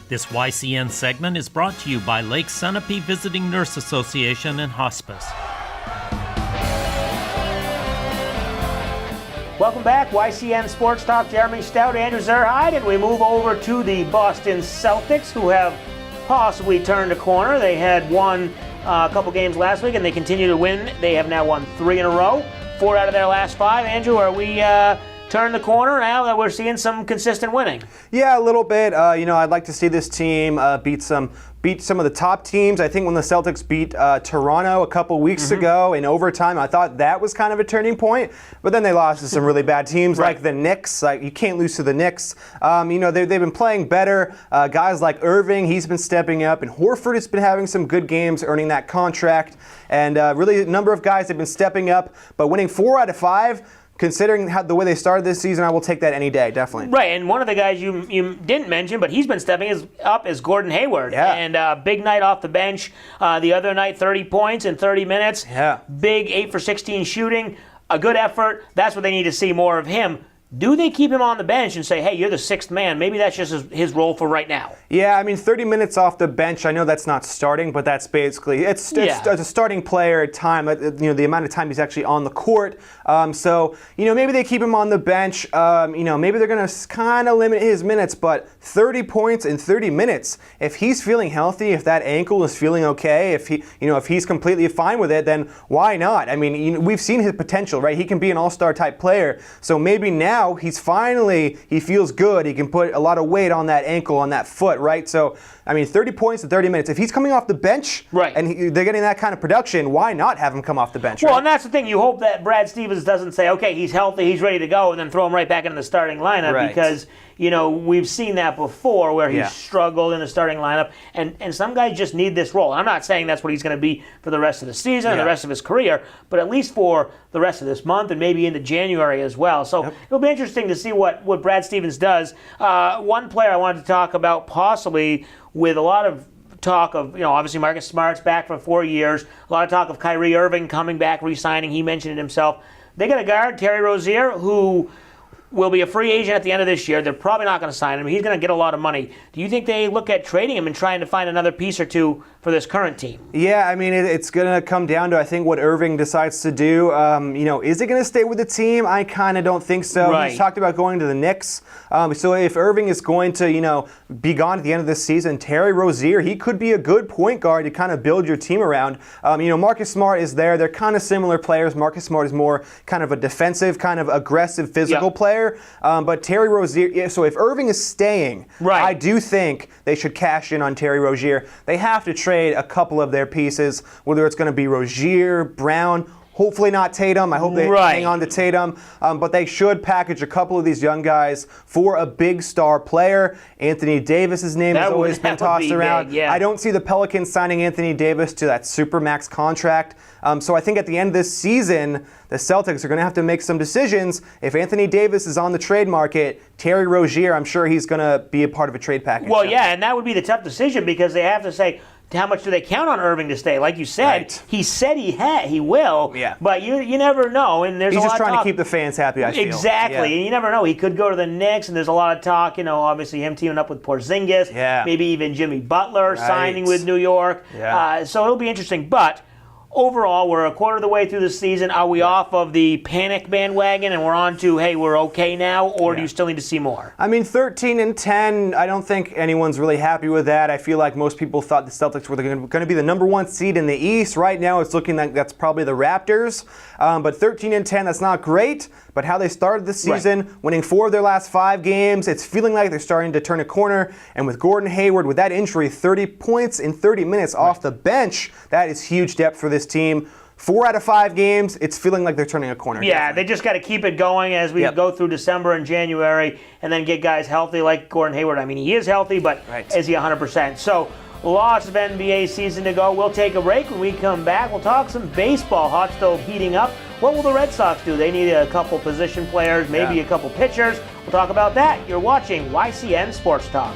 This YCN segment is brought to you by Lake Sunapee Visiting Nurse Association and Hospice. Welcome back, YCN Sports Talk. Jeremy Stout, Andrew Zerhide, and we move over to the Boston Celtics, who have possibly turned a corner. They had won a couple games last week, and they continue to win. They have now won 3 in a row, 4 out of their last 5. Andrew, are we turned the corner now that we're seeing some consistent winning? Yeah, a little bit. I'd like to see this team beat some of the top teams. I think when the Celtics beat Toronto a couple weeks ago in overtime, I thought that was kind of a turning point. But then they lost to some really bad teams like the Knicks. Like, you can't lose to the Knicks. They've been playing better. Guys like Irving, he's been stepping up, and Horford has been having some good games, earning that contract. And really, a number of guys have been stepping up. But winning 4 out of 5. Considering the way they started this season, I will take that any day, definitely. Right, and one of the guys you didn't mention, but he's been stepping up, is Gordon Hayward. Yeah. And big night off the bench the other night, 30 points in 30 minutes. Yeah. Big 8 for 16 shooting, a good effort. That's what they need to see more of him. Do they keep him on the bench and say, hey, you're the 6th man? Maybe that's just his role for right now. Yeah, 30 minutes off the bench, I know that's not starting, but that's basically, it's a starting player time, the amount of time he's actually on the court. Maybe they keep him on the bench. Maybe they're going to kind of limit his minutes, but 30 points in 30 minutes, if he's feeling healthy, if that ankle is feeling okay, if he's completely fine with it, then why not? We've seen his potential, right? He can be an all-star type player, so maybe now he feels good. He can put a lot of weight on that ankle, on that foot, right? So, 30 points in 30 minutes. If he's coming off the bench, right, and they're getting that kind of production, why not have him come off the bench? Well, right? And that's the thing. You hope that Brad Stevens doesn't say, okay, he's healthy, he's ready to go, and then throw him right back into the starting lineup, right. Because we've seen that before where he's struggled in the starting lineup, and some guys just need this role. I'm not saying that's what he's going to be for the rest of the season or the rest of his career, but at least for the rest of this month and maybe into January as well. So it'll be interesting to see what Brad Stevens does. One player I wanted to talk about possibly with a lot of talk of, obviously Marcus Smart's back for 4 years, a lot of talk of Kyrie Irving coming back, re-signing. He mentioned it himself. They got a guard, Terry Rozier, who will be a free agent at the end of this year. They're probably not going to sign him. He's going to get a lot of money. Do you think they look at trading him and trying to find another piece or two for this current team? Yeah, it's going to come down to, I think, what Irving decides to do. Is he going to stay with the team? I kind of don't think so. Right. He's talked about going to the Knicks. So if Irving is going to, be gone at the end of this season, Terry Rozier, he could be a good point guard to kind of build your team around. Marcus Smart is there. They're kind of similar players. Marcus Smart is more kind of a defensive, kind of aggressive, physical player. But Terry Rozier, so if Irving is staying, I do think they should cash in on Terry Rozier. They have to trade a couple of their pieces, whether it's going to be Rozier, Brown, hopefully not Tatum. I hope they hang on to Tatum. But they should package a couple of these young guys for a big star player. Anthony Davis's name has always been tossed around. I don't see the Pelicans signing Anthony Davis to that Supermax contract. So I think at the end of this season, the Celtics are going to have to make some decisions. If Anthony Davis is on the trade market, Terry Rozier, I'm sure he's going to be a part of a trade package. Well, and that would be the tough decision because they have to say, how much do they count on Irving to stay? Like you said, he said he will, but you never know. And there's he's a lot just trying of talk. to keep the fans happy, I feel. Exactly, and you never know. He could go to the Knicks, and there's a lot of talk, obviously him teaming up with Porzingis, maybe even Jimmy Butler signing with New York. So it'll be interesting, but overall, we're a quarter of the way through the season. Are we off of the panic bandwagon and we're on to, hey, we're okay now, or do you still need to see more? 13-10, I don't think anyone's really happy with that. I feel like most people thought the Celtics were going to be the number 1 seed in the East. Right now, it's looking like that's probably the Raptors. But 13-10, that's not great. But how they started the season, winning 4 of their last 5 games, it's feeling like they're starting to turn a corner. And with Gordon Hayward, with that injury, 30 points in 30 minutes off the bench, that is huge depth for this team. 4 out of 5 games, it's feeling like they're turning a corner. They just got to keep it going as we go through December and January and then get guys healthy like Gordon Hayward. He is healthy, but is he 100%? So lots of NBA season to go. We'll take a break. When we come back, we'll talk some baseball. Hot stove heating up. What will the Red Sox do? They need a couple position players, maybe a couple pitchers. We'll talk about that. You're watching YCN Sports Talk.